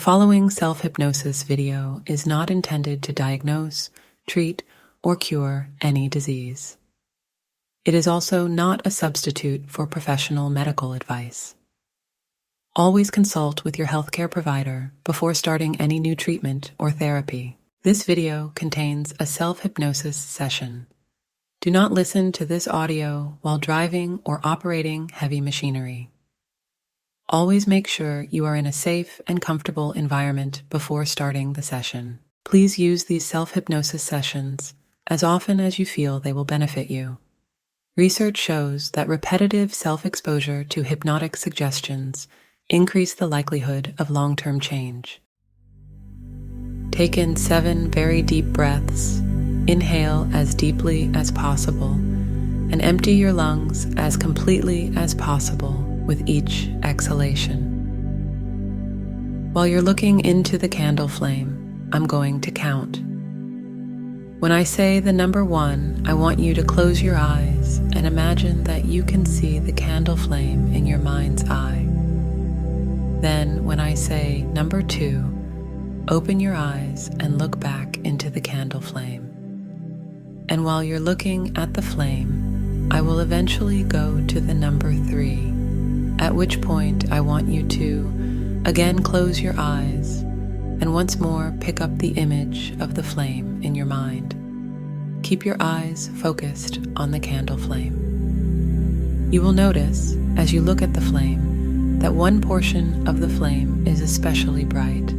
following self-hypnosis video is not intended to diagnose, treat, or cure any disease. It is also not a substitute for professional medical advice. Always consult with your healthcare provider before starting any new treatment or therapy. This video contains a self-hypnosis session. Do not listen to this audio while driving or operating heavy machinery. Always make sure you are in a safe and comfortable environment before starting the session. Please use these self-hypnosis sessions as often as you feel they will benefit you. Research shows that repetitive self-exposure to hypnotic suggestions increase the likelihood of long-term change. Take in 7 very deep breaths. Inhale as deeply as possible and empty your lungs as completely as possible with each exhalation. While you're looking into the candle flame, I'm going to count. When I say the number 1, I want you to close your eyes and imagine that you can see the candle flame in your mind's eye. Then, when I say number 2, open your eyes and look back into the candle flame. And while you're looking at the flame, I will eventually go to the number 3, at which point I want you to again close your eyes and once more pick up the image of the flame in your mind. Keep your eyes focused on the candle flame. You will notice, as you look at the flame, that one portion of the flame is especially bright,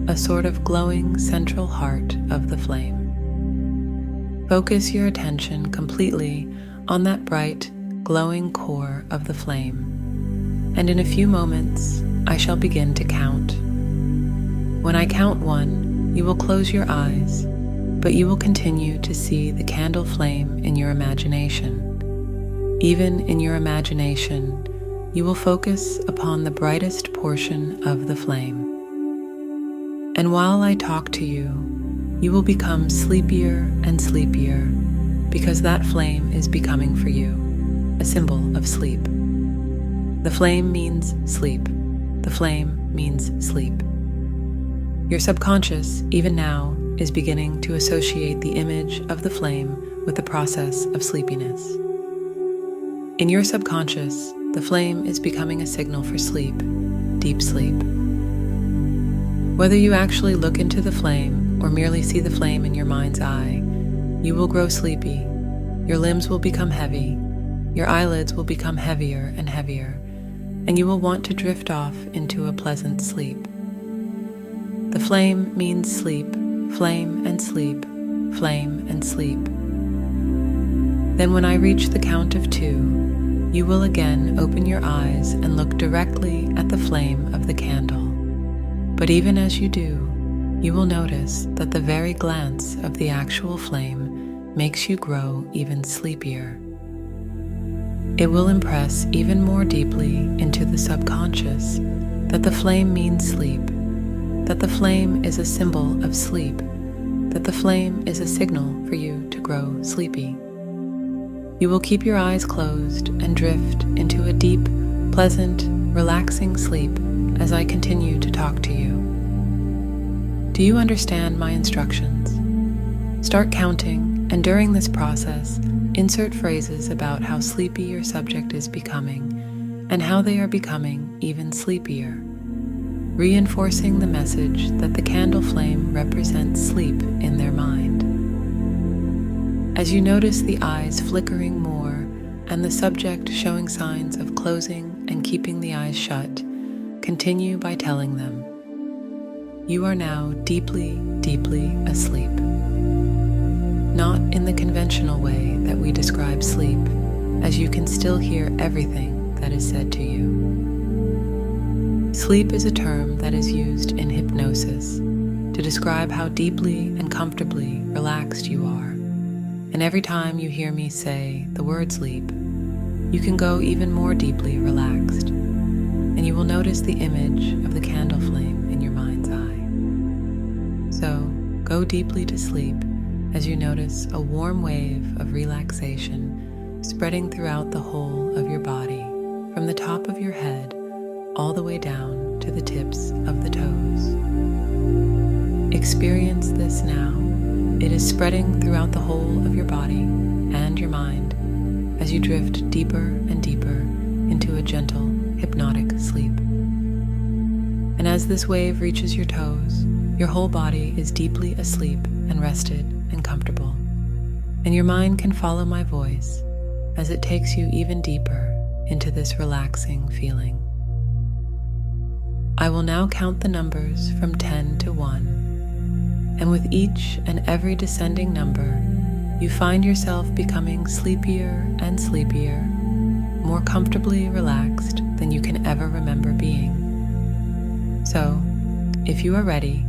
a sort of glowing central heart of the flame. Focus your attention completely on that bright, glowing core of the flame, and in a few moments, I shall begin to count. When I count 1, you will close your eyes, but you will continue to see the candle flame in your imagination. Even in your imagination, you will focus upon the brightest portion of the flame. And while I talk to you, you will become sleepier and sleepier because that flame is becoming for you a symbol of sleep. The flame means sleep. The flame means sleep. Your subconscious, even now, is beginning to associate the image of the flame with the process of sleepiness. In your subconscious, the flame is becoming a signal for sleep, deep sleep. Whether you actually look into the flame or merely see the flame in your mind's eye, you will grow sleepy, your limbs will become heavy, your eyelids will become heavier and heavier, and you will want to drift off into a pleasant sleep. The flame means sleep, flame and sleep, flame and sleep. Then when I reach the count of 2, you will again open your eyes and look directly at the flame of the candle. But even as you do, you will notice that the very glance of the actual flame makes you grow even sleepier. It will impress even more deeply into the subconscious that the flame means sleep, that the flame is a symbol of sleep, that the flame is a signal for you to grow sleepy. You will keep your eyes closed and drift into a deep, pleasant, relaxing sleep as I continue to talk to you. Do you understand my instructions? Start counting, and during this process, insert phrases about how sleepy your subject is becoming and how they are becoming even sleepier, reinforcing the message that the candle flame represents sleep in their mind. As you notice the eyes flickering more and the subject showing signs of closing and keeping the eyes shut, continue by telling them, "You are now deeply, deeply asleep." Not in the conventional way that we describe sleep, as you can still hear everything that is said to you. Sleep is a term that is used in hypnosis to describe how deeply and comfortably relaxed you are. And every time you hear me say the word sleep, you can go even more deeply relaxed, and you will notice the image of the candle flame in your mind's eye. So, go deeply to sleep as you notice a warm wave of relaxation spreading throughout the whole of your body, from the top of your head all the way down to the tips of the toes. experience this now. It is spreading throughout the whole of your body and your mind as you drift deeper and deeper into a gentle, hypnotic sleep. And as this wave reaches your toes, your whole body is deeply asleep and rested and comfortable. And your mind can follow my voice as it takes you even deeper into this relaxing feeling. I will now count the numbers from 10 to 1, and with each and every descending number, you find yourself becoming sleepier and sleepier, more comfortably relaxed than you can ever remember being. So, if you are ready,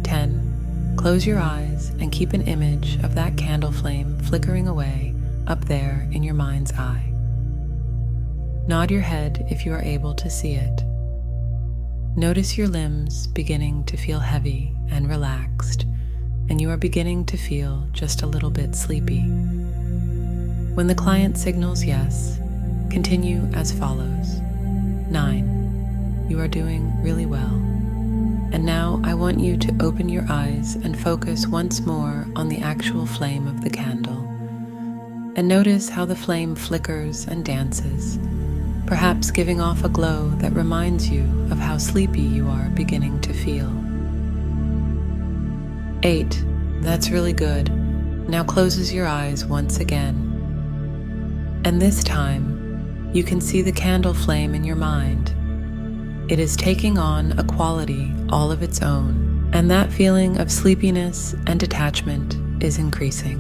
10, close your eyes and keep an image of that candle flame flickering away up there in your mind's eye. Nod your head if you are able to see it. Notice your limbs beginning to feel heavy and relaxed, and you are beginning to feel just a little bit sleepy. When the client signals yes, continue as follows. 9. You are doing really well. And now I want you to open your eyes and focus once more on the actual flame of the candle. And notice how the flame flickers and dances, perhaps giving off a glow that reminds you of how sleepy you are beginning to feel. 8. That's really good. Now closes your eyes once again. And this time, you can see the candle flame in your mind. It is taking on a quality all of its own, and that feeling of sleepiness and detachment is increasing.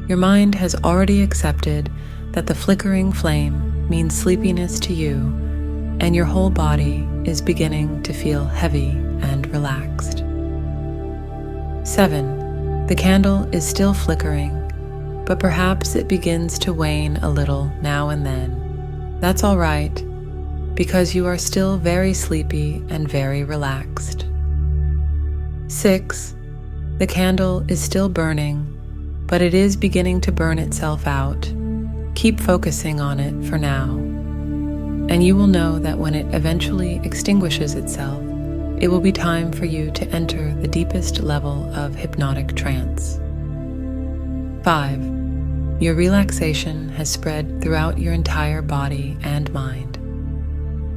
Your mind has already accepted that the flickering flame means sleepiness to you, and your whole body is beginning to feel heavy and relaxed. 7. The candle is still flickering, but perhaps it begins to wane a little now and then. That's all right, because you are still very sleepy and very relaxed. 6. The candle is still burning, but it is beginning to burn itself out. Keep focusing on it for now, and you will know that when it eventually extinguishes itself, it will be time for you to enter the deepest level of hypnotic trance. 5. Your relaxation has spread throughout your entire body and mind.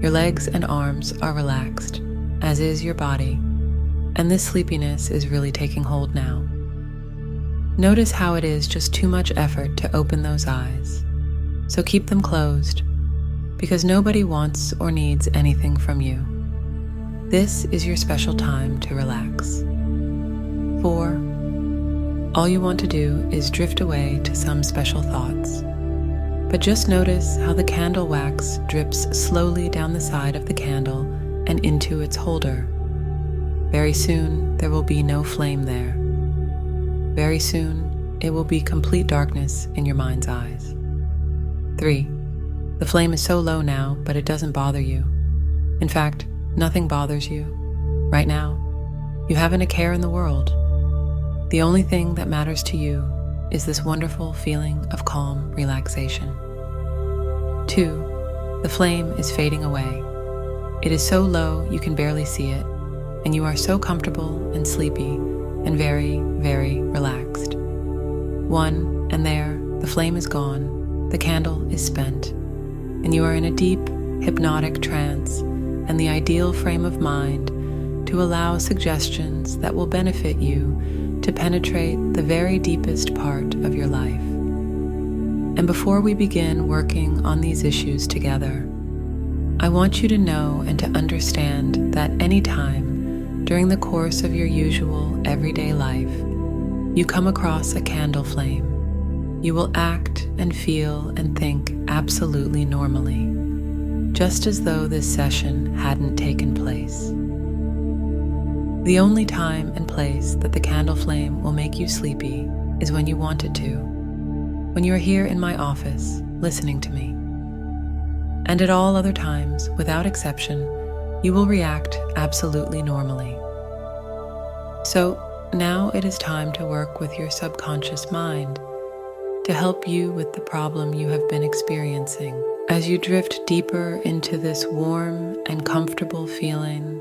Your legs and arms are relaxed, as is your body, and this sleepiness is really taking hold now. Notice how it is just too much effort to open those eyes, so keep them closed, because nobody wants or needs anything from you. This is your special time to relax. 4. All you want to do is drift away to some special thoughts, but just notice how the candle wax drips slowly down the side of the candle and into its holder. Very soon, there will be no flame there. Very soon, it will be complete darkness in your mind's eyes. 3. The flame is so low now, but it doesn't bother you. In fact, nothing bothers you. Right now, you haven't a care in the world. The only thing that matters to you is this wonderful feeling of calm relaxation. 2. The flame is fading away. It is so low you can barely see it, and you are so comfortable and sleepy and very, very relaxed. 1, and there, the flame is gone, the candle is spent, and you are in a deep, hypnotic trance and the ideal frame of mind to allow suggestions that will benefit you to penetrate the very deepest part of your life. And before we begin working on these issues together, I want you to know and to understand that any time during the course of your usual everyday life, you come across a candle flame, you will act and feel and think absolutely normally, just as though this session hadn't taken place. The only time and place that the candle flame will make you sleepy is when you want it to, when you are here in my office listening to me. And at all other times, without exception, you will react absolutely normally. So now it is time to work with your subconscious mind to help you with the problem you have been experiencing. As you drift deeper into this warm and comfortable feeling,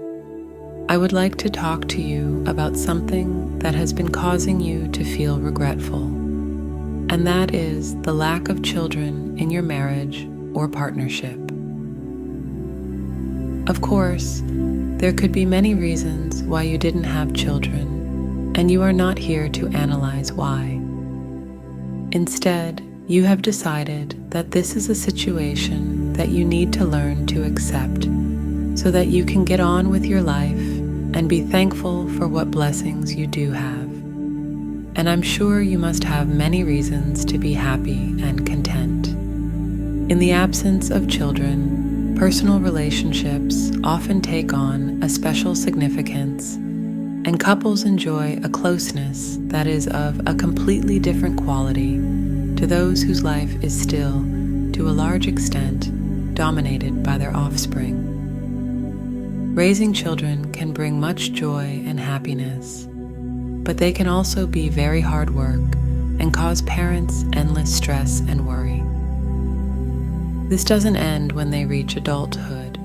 I would like to talk to you about something that has been causing you to feel regretful, and that is the lack of children in your marriage or partnership. Of course, there could be many reasons why you didn't have children, and you are not here to analyze why. Instead, you have decided that this is a situation that you need to learn to accept so that you can get on with your life and be thankful for what blessings you do have. And I'm sure you must have many reasons to be happy and content. In the absence of children, personal relationships often take on a special significance, and couples enjoy a closeness that is of a completely different quality to those whose life is still, to a large extent, dominated by their offspring. Raising children can bring much joy and happiness, but they can also be very hard work and cause parents endless stress and worry. This doesn't end when they reach adulthood.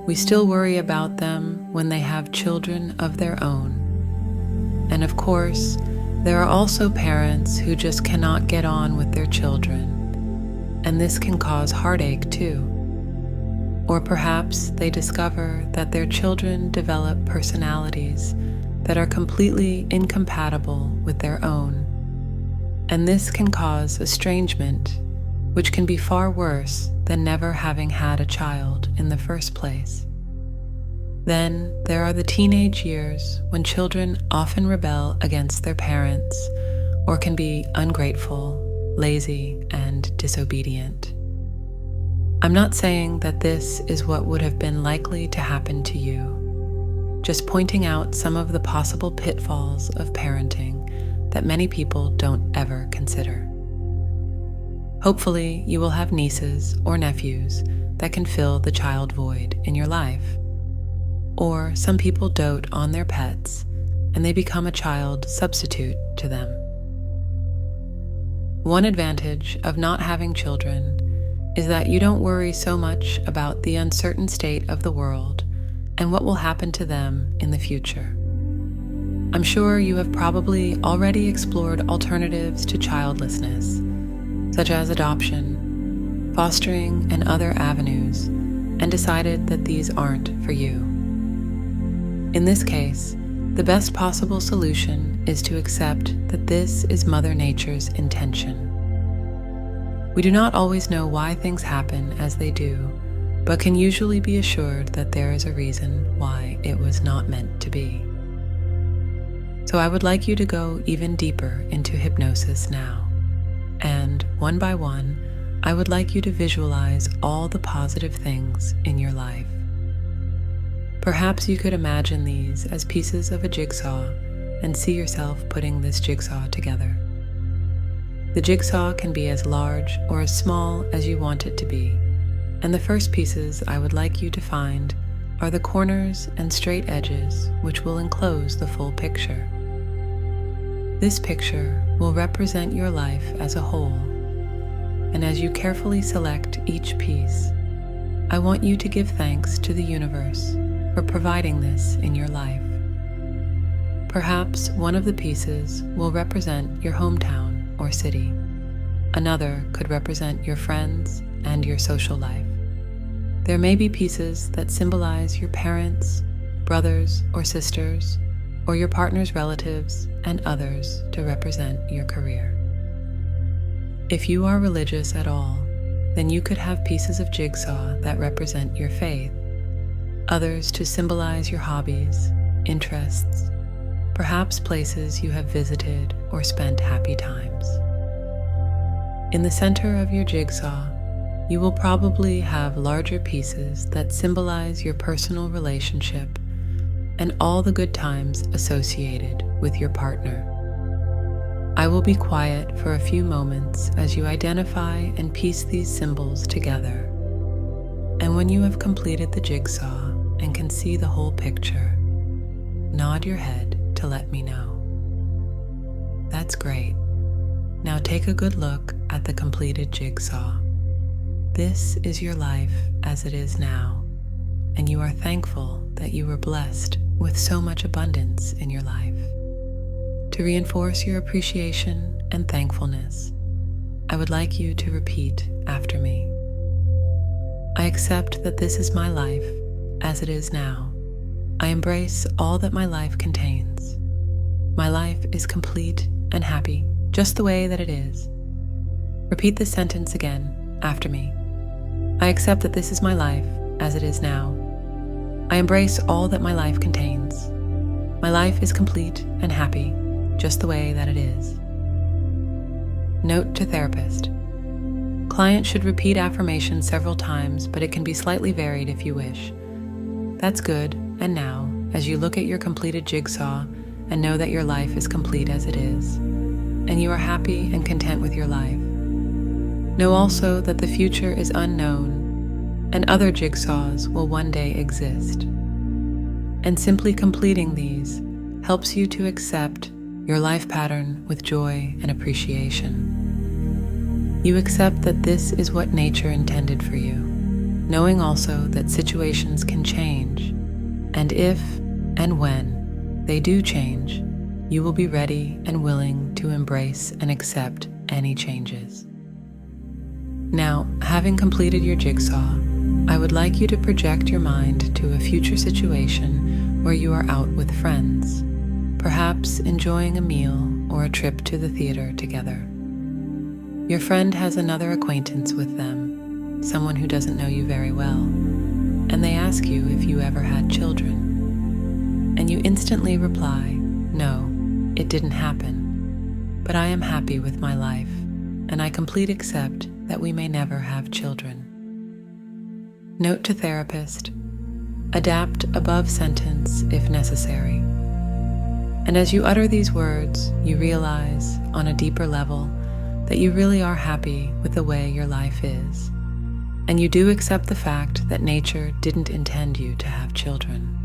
We still worry about them when they have children of their own. And of course, there are also parents who just cannot get on with their children, and this can cause heartache too. Or perhaps they discover that their children develop personalities that are completely incompatible with their own, and this can cause estrangement, which can be far worse than never having had a child in the first place. Then there are the teenage years when children often rebel against their parents or can be ungrateful, lazy, and disobedient. I'm not saying that this is what would have been likely to happen to you, just pointing out some of the possible pitfalls of parenting that many people don't ever consider. Hopefully, you will have nieces or nephews that can fill the child void in your life. Or some people dote on their pets and they become a child substitute to them. One advantage of not having children is that you don't worry so much about the uncertain state of the world and what will happen to them in the future. I'm sure you have probably already explored alternatives to childlessness, such as adoption, fostering, and other avenues, and decided that these aren't for you. In this case, the best possible solution is to accept that this is Mother Nature's intention. We do not always know why things happen as they do, but can usually be assured that there is a reason why it was not meant to be. So I would like you to go even deeper into hypnosis now, and one by one, I would like you to visualize all the positive things in your life. Perhaps you could imagine these as pieces of a jigsaw and see yourself putting this jigsaw together. The jigsaw can be as large or as small as you want it to be, and the first pieces I would like you to find are the corners and straight edges which will enclose the full picture. This picture will represent your life as a whole, and as you carefully select each piece, I want you to give thanks to the universe for providing this in your life. Perhaps one of the pieces will represent your hometown or city. Another could represent your friends and your social life. There may be pieces that symbolize your parents, brothers or sisters, or your partner's relatives, and others to represent your career. If you are religious at all, then you could have pieces of jigsaw that represent your faith, others to symbolize your hobbies, interests, perhaps places you have visited or spent happy times. In the center of your jigsaw, you will probably have larger pieces that symbolize your personal relationship and all the good times associated with your partner. I will be quiet for a few moments as you identify and piece these symbols together. And when you have completed the jigsaw and can see the whole picture, nod your head to let me know. That's great. Now take a good look at the completed jigsaw. This is your life as it is now, and you are thankful that you were blessed with so much abundance in your life. To reinforce your appreciation and thankfulness, I would like you to repeat after me. I accept that this is my life as it is now. I embrace all that my life contains. My life is complete and happy, just the way that it is. Repeat this sentence again after me. I accept that this is my life as it is now. I embrace all that my life contains. My life is complete and happy, just the way that it is. Note to therapist. Client should repeat affirmation several times, but it can be slightly varied if you wish. That's good, and now, as you look at your completed jigsaw and know that your life is complete as it is, and you are happy and content with your life, know also that the future is unknown, and other jigsaws will one day exist. And simply completing these helps you to accept your life pattern with joy and appreciation. You accept that this is what nature intended for you, knowing also that situations can change, and if and when they do change, you will be ready and willing to embrace and accept any changes. Now, having completed your jigsaw, I would like you to project your mind to a future situation where you are out with friends, perhaps enjoying a meal or a trip to the theater together. Your friend has another acquaintance with them, someone who doesn't know you very well, and they ask you if you ever had children. And you instantly reply, "No, it didn't happen, but I am happy with my life, and I completely accept that we may never have children." Note to therapist. Adapt above sentence if necessary. And as you utter these words, you realize, on a deeper level, that you really are happy with the way your life is. And you do accept the fact that nature didn't intend you to have children.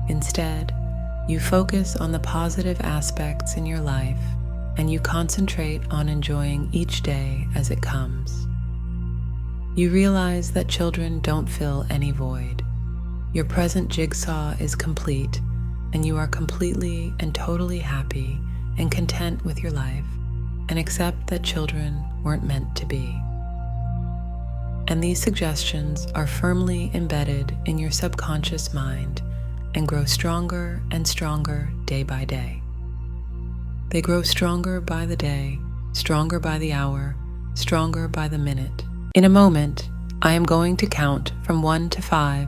Instead, you focus on the positive aspects in your life, and you concentrate on enjoying each day as it comes. You realize that children don't fill any void. Your present jigsaw is complete, and you are completely and totally happy and content with your life, and accept that children weren't meant to be. And these suggestions are firmly embedded in your subconscious mind and grow stronger and stronger day by day. They grow stronger by the day, stronger by the hour, stronger by the minute. In a moment, I am going to count from 1 to 5,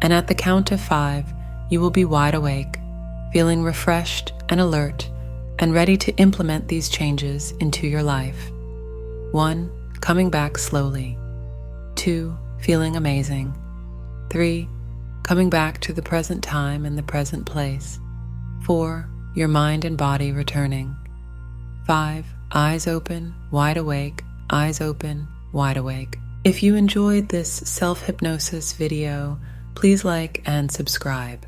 and at the count of 5, you will be wide awake, feeling refreshed and alert, and ready to implement these changes into your life. 1, coming back slowly. 2, feeling amazing. 3, coming back to the present time and the present place. 4, your mind and body returning. 5, eyes open, wide awake, eyes open, wide awake. If you enjoyed this self-hypnosis video, please like and subscribe.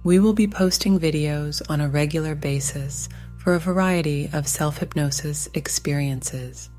We will be posting videos on a regular basis for a variety of self-hypnosis experiences.